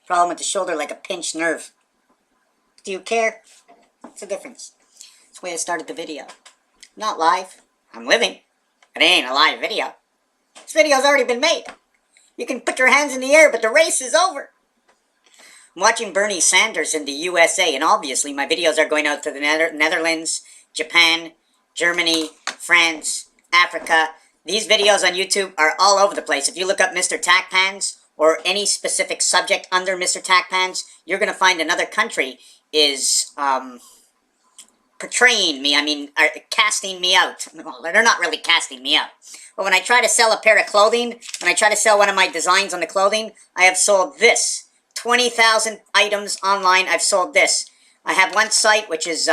Problem with the shoulder like a pinched nerve. Do you care? What's the difference? That's the way I started the video. Not live. I'm living. It ain't a live video. This video's already been made. You can put your hands in the air, but the race is over. I'm watching Bernie Sanders in the USA, and obviously my videos are going out to the Netherlands, Japan, Germany, France, Africa. These videos on YouTube are all over the place. If you look up Mr. Tackpans or any specific subject under Mr. Tackpans, you're going to find another country is portraying me, casting me out. Well, they're not really casting me out. But when I try to sell a pair of clothing, when I try to sell one of my designs on the clothing, I have sold this. 20,000 items online, I've sold this. I have one site, which is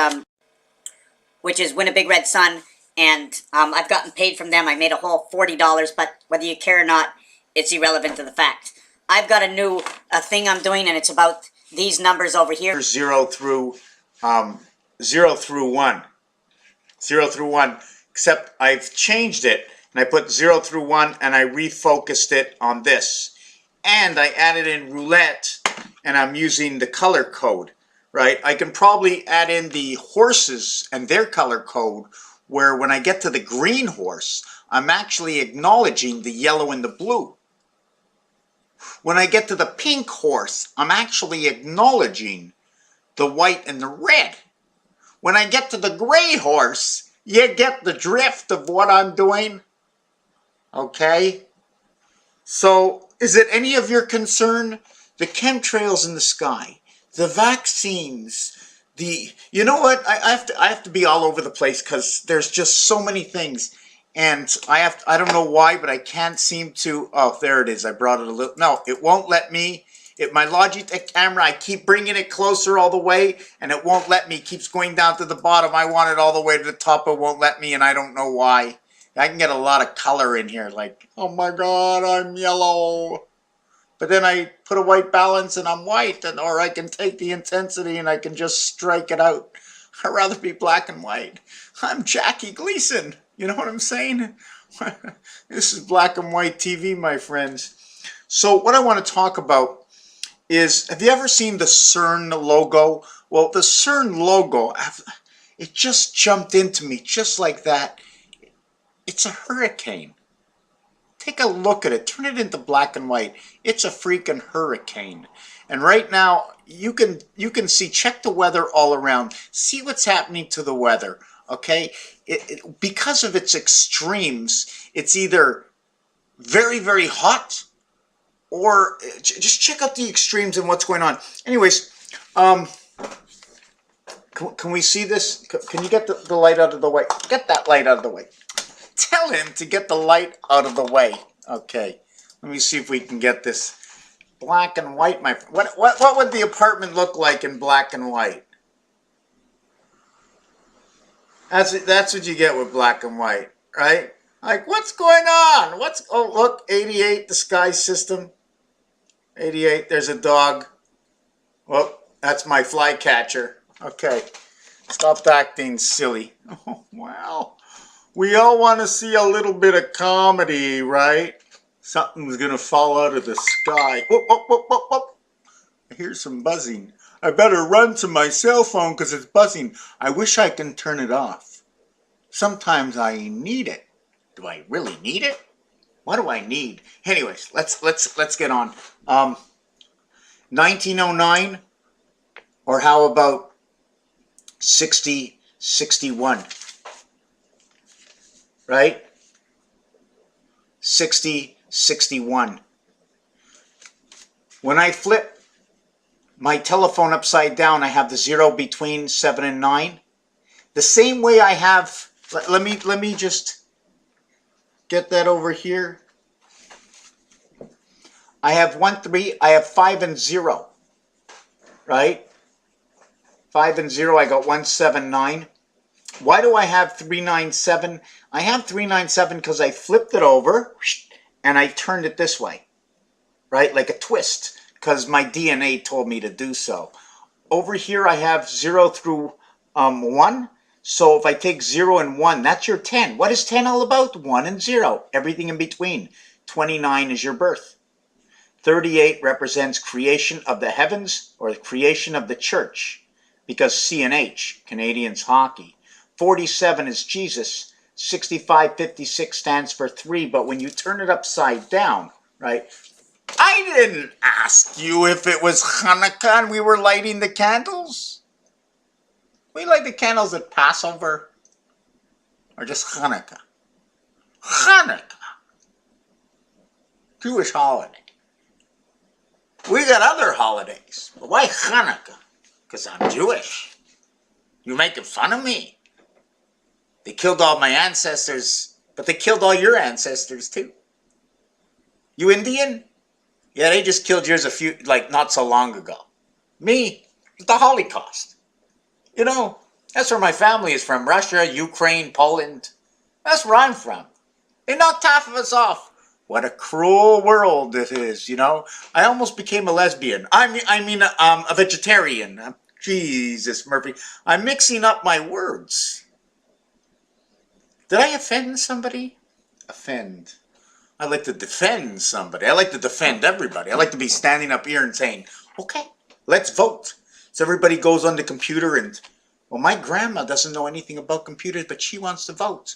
Win a Big Red Sun, and I've gotten paid from them. I made a whole $40, but whether you care or not, it's irrelevant to the fact. I've got a thing I'm doing, and it's about these numbers over here. 0 through 1. 0 through 1. Except I've changed it, and I put 0 through 1, and I refocused it on this. And I added in roulette, and I'm using the color code, right? I can probably add in the horses and their color code, where when I get to the green horse, I'm actually acknowledging the yellow and the blue. When I get to the pink horse, I'm actually acknowledging the white and the red. When I get to the gray horse, you get the drift of what I'm doing. Okay? So, is it any of your concern? The chemtrails in the sky, the vaccines, you know what? I have to be all over the place because there's just so many things. And I don't know why, but I can't seem to, oh, there it is. I brought it a little, no, it won't let me. My Logitech camera, I keep bringing it closer all the way, and it won't let me. It keeps going down to the bottom. I want it all the way to the top. It won't let me, and I don't know why. I can get a lot of color in here, like, oh my God, I'm yellow. But then I put a white balance and I'm white, or I can take the intensity and I can just strike it out. I'd rather be black and white. I'm Jackie Gleason. You know what I'm saying? This is black and white TV, my friends. So what I want to talk about is, have you ever seen the CERN logo? Well, the CERN logo, it just jumped into me just like that. It's a hurricane. Take a look at it. Turn it into black and white. It's a freaking hurricane. And right now, you can see, check the weather all around. See what's happening to the weather, okay? Because of its extremes, it's either very, very hot, or just check out the extremes and what's going on. Anyways, can we see this? Can you get the light out of the way? Get that light out of the way. Tell him to get the light out of the way. Okay, let me see if we can get this black and white. What would the apartment look like in black and white? That's what you get with black and white, right? Like, what's going on? Oh, look, 88, the sky system. 88, there's a dog. Well, that's my flycatcher. Okay, stop acting silly. Oh, wow. We all want to see a little bit of comedy, right? Something's going to fall out of the sky. Whoop, whoop, whoop, whoop, whoop. I hear some buzzing. I better run to my cell phone because it's buzzing. I wish I can turn it off. Sometimes I need it. Do I really need it? What do I need? Anyways, let's get on. 1909, or how about 6061? Right? 6061. When I flip my telephone upside down, I have the 0 between 7 and 9. The same way I have, let me just get that over here. I have 1, 3, I have 5 and 0. Right? 5 and 0, I got 1, 7, 9. Why do I have 397? I have 397 because I flipped it over and I turned it this way, right? Like a twist, because my DNA told me to do so. Over here I have 0 through 1. So if I take 0 and 1, that's your 10. What is 10 all about? 1 and 0. Everything in between. 29 is your birth. 38 represents creation of the heavens or the creation of the church, because CNH, Canadians hockey. 47 is Jesus. 6556 stands for 3, but when you turn it upside down, right? I didn't ask you if it was Hanukkah and we were lighting the candles. We light the candles at Passover or just Hanukkah? Hanukkah. Jewish holiday. We got other holidays, but why Hanukkah? Because I'm Jewish. You're making fun of me. They killed all my ancestors, but they killed all your ancestors too. You Indian? Yeah, they just killed yours not so long ago. Me, it's the Holocaust. You know, that's where my family is from. Russia, Ukraine, Poland. That's where I'm from. They knocked half of us off. What a cruel world it is, you know. I almost became a lesbian. I mean, a vegetarian. Jesus, Murphy. I'm mixing up my words. Did I offend somebody? Offend. I like to defend somebody. I like to defend everybody. I like to be standing up here and saying, okay, let's vote. So everybody goes on the computer and, well, my grandma doesn't know anything about computers, but she wants to vote.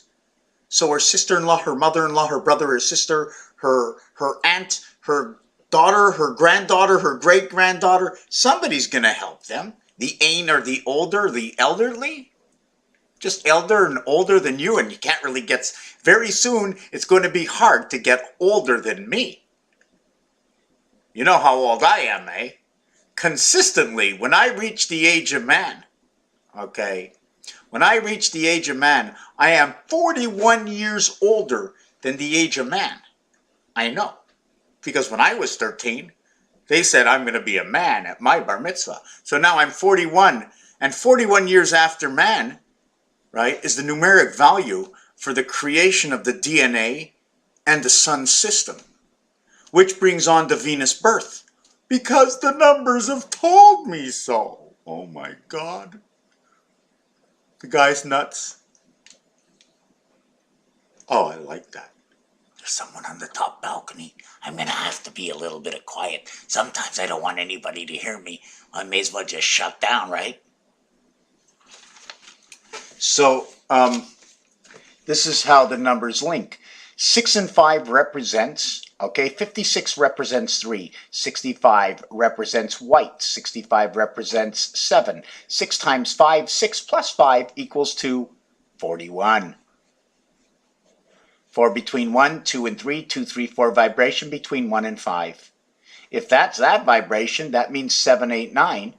So her sister-in-law, her mother-in-law, her brother, her sister, her aunt, her daughter, her granddaughter, her great-granddaughter, somebody's going to help them. The ain or the older, the elderly. Just elder and older than you, and you can't really get... Very soon, it's going to be hard to get older than me. You know how old I am, eh? Consistently, when I reach the age of man, okay... When I reach the age of man, I am 41 years older than the age of man. I know. Because when I was 13, they said I'm going to be a man at my bar mitzvah. So now I'm 41. And 41 years after man, right, is the numeric value for the creation of the DNA and the sun system. Which brings on the Venus birth. Because the numbers have told me so. Oh my God. The guy's nuts. Oh, I like that. There's someone on the top balcony. I'm going to have to be a little bit of quiet. Sometimes I don't want anybody to hear me. I may as well just shut down, right? So, this is how the numbers link. 6 and 5 represents, okay, 56 represents 3. 65 represents white. 65 represents 7. 6 times 5, 6 plus 5 equals to 41. 4 between 1, 2 and 3, 2, 3, 4 vibration between 1 and 5. If that's that vibration, that means 7, 8, 9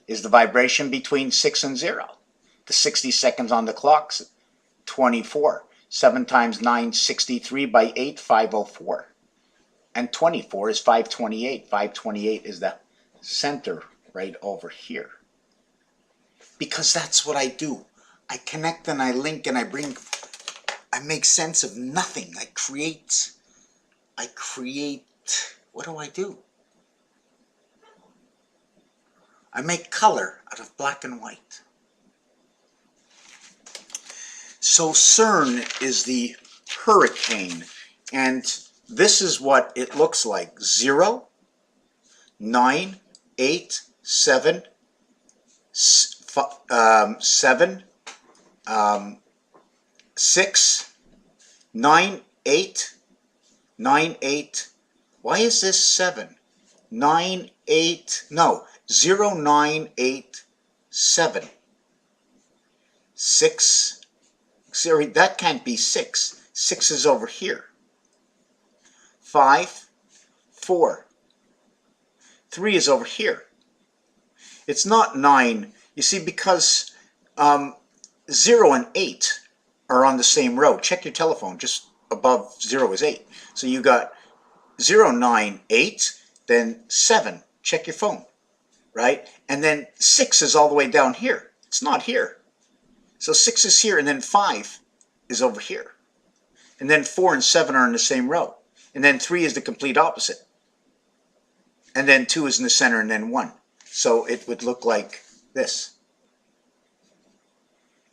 is the vibration between 6 and 0. The 60 seconds on the clock's 24. 7 times 9, 63 by 8, 504. And 24 is 528. 528 is the center right over here. Because that's what I do. I connect and I link and I make sense of nothing. I create, what do I do? I make color out of black and white. So CERN is the hurricane, and this is what it looks like. 0, 9, 8, 7, 7, 6, 9, 8, 9, 8. Why is this 7? 9, 8, no, 0, 9, 8, 7. 6, sorry, that can't be 6. 6 is over here. 5, 4. 3 is over here. It's not 9. You see, because 0 and 8 are on the same row. Check your telephone. Just above 0 is 8. So you got 0, 9, 8, then 7. Check your phone. Right? And then 6 is all the way down here. It's not here. So 6 is here, and then 5 is over here. And then 4 and 7 are in the same row. And then 3 is the complete opposite. And then 2 is in the center, and then 1. So it would look like this.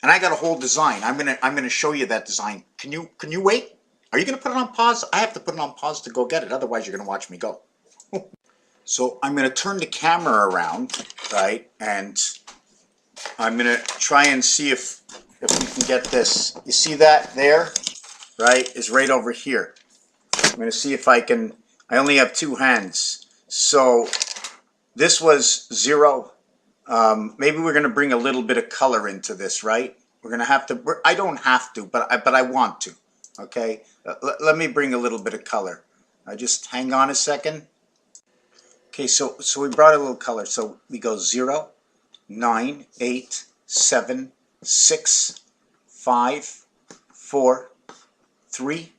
And I got a whole design. I'm gonna show you that design. Can you wait? Are you gonna put it on pause? I have to put it on pause to go get it. Otherwise, you're gonna watch me go. So I'm going to turn the camera around, right, and I'm going to try and see if we can get this. You see that there, right, is right over here. I'm going to see if I can, I only have two hands. So this was 0. Maybe we're going to bring a little bit of color into this, right? We're going to have to, I don't have to, but I want to, okay? Let me bring a little bit of color. Just hang on a second. Okay, so we brought a little color. So we go 0, 9, 8, 7, 6, 5, 4, 3,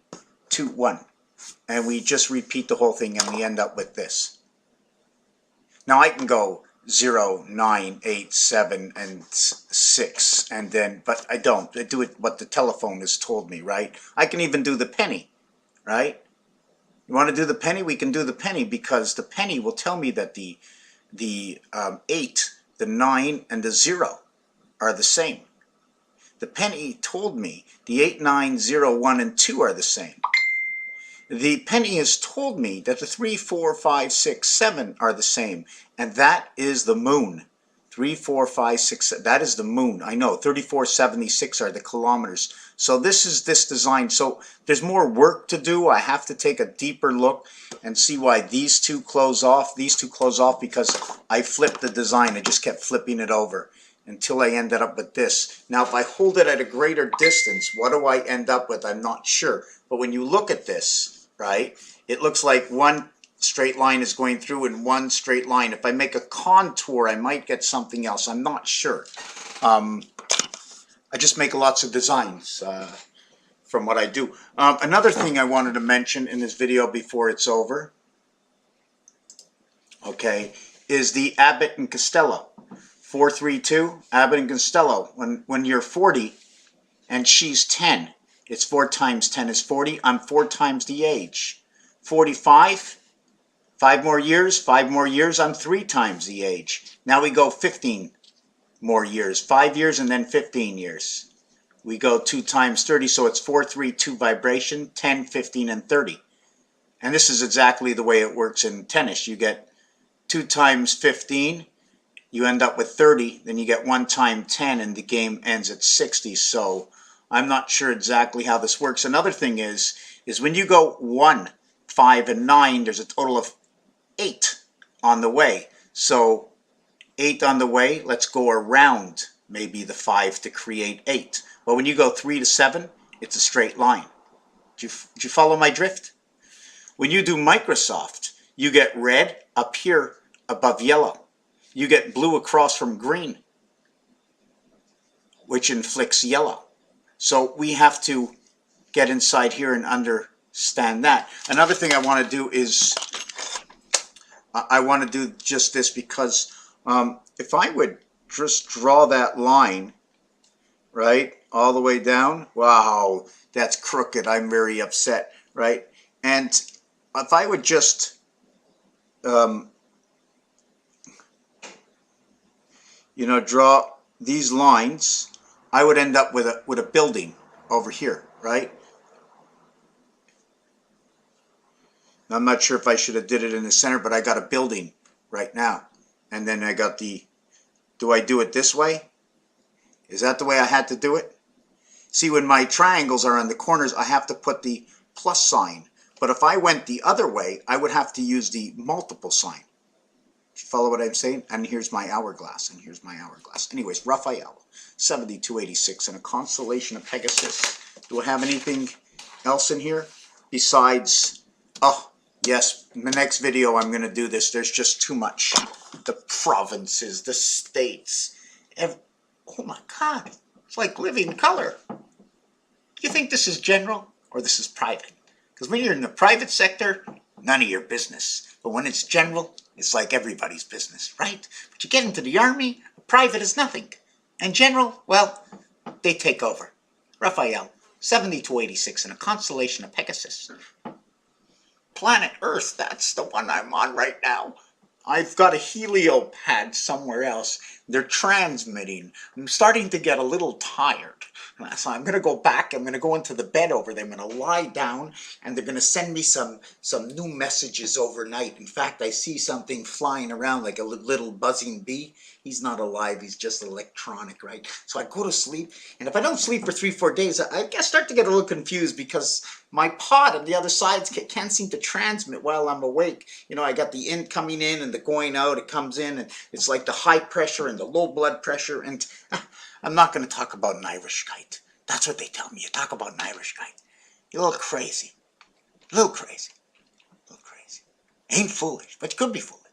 2, 1. And we just repeat the whole thing and we end up with this. Now I can go 0, 9, 8, 7, and 6, and then, but I don't. I do it what the telephone has told me, right? I can even do the penny, right? You want to do the penny? We can do the penny because the penny will tell me that the 8, the 9, and the 0 are the same. The penny told me the 8, 9, 0, 1, and 2 are the same. The penny has told me that the 3, 4, 5, 6, 7 are the same, and that is the moon. 3, 4, 5, 6, 7, that is the moon. I know, 3476 are the kilometers. So this is this design. So there's more work to do. I have to take a deeper look and see why these two close off. These two close off because I flipped the design. I just kept flipping it over until I ended up with this. Now, if I hold it at a greater distance, what do I end up with? I'm not sure. But when you look at this, right, it looks like one straight line is going through in one straight line. If I make a contour, I might get something else. I'm not sure. I just make lots of designs from what I do. Another thing I wanted to mention in this video before it's over, okay, is the Abbott and Costello. 432, Abbott and Costello. When you're 40 and she's 10, it's 4 times 10 is 40. I'm 4 times the age. 45, 5 more years, I'm 3 times the age. Now we go 15 more years, 5 years and then 15 years. We go 2 times 30, so it's 4, 3, 2 vibration, 10, 15, and 30. And this is exactly the way it works in tennis. You get 2 times 15, you end up with 30, then you get 1 time 10, and the game ends at 60. So I'm not sure exactly how this works. Another thing is when you go 1, 5, and 9, there's a total of 8 on the way. So 8 on the way, let's go around maybe the 5 to create 8. But when you go 3 to 7, it's a straight line. Did you follow my drift? When you do Microsoft, you get red up here above yellow. You get blue across from green, which inflicts yellow. So we have to get inside here and understand that. Another thing I want to do is, I want to do just this because if I would just draw that line, right, all the way down, wow, that's crooked. I'm very upset, right? And if I would just, you know, draw these lines, I would end up with a building over here, right? I'm not sure if I should have did it in the center, but I got a building right now. And then I got the, do I do it this way? Is that the way I had to do it? See, when my triangles are on the corners, I have to put the plus sign. But if I went the other way, I would have to use the multiple sign. You follow what I'm saying? And here's my hourglass, and here's my hourglass. Anyways, Raphael, 7286, and a constellation of Pegasus. Do I have anything else in here besides, oh, yes, in the next video I'm going to do this. There's just too much. The provinces, the states. Oh my God, it's like living color. Do you think this is general or this is private? Because when you're in the private sector, none of your business. But when it's general, it's like everybody's business, right? But you get into the army, private is nothing. And general, well, they take over. Raphael, 7286, in a constellation of Pegasus. Planet Earth, that's the one I'm on right now. I've got a heliopad somewhere else. They're transmitting. I'm starting to get a little tired. So I'm gonna go back, I'm gonna go into the bed over there, I'm gonna lie down, and they're gonna send me some new messages overnight. In fact, I see something flying around like a little buzzing bee. He's not alive, he's just electronic, right? So I go to sleep, and if I don't sleep for 3-4 days, I start to get a little confused because my pod on the other side can't seem to transmit while I'm awake. You know, I got the in coming in and the going out, it comes in, and it's like the high pressure and the low blood pressure, and I'm not going to talk about an Irish kite. That's what they tell me. You talk about an Irish kite. You're a little crazy. A little crazy. A little crazy. Ain't foolish, but you could be foolish.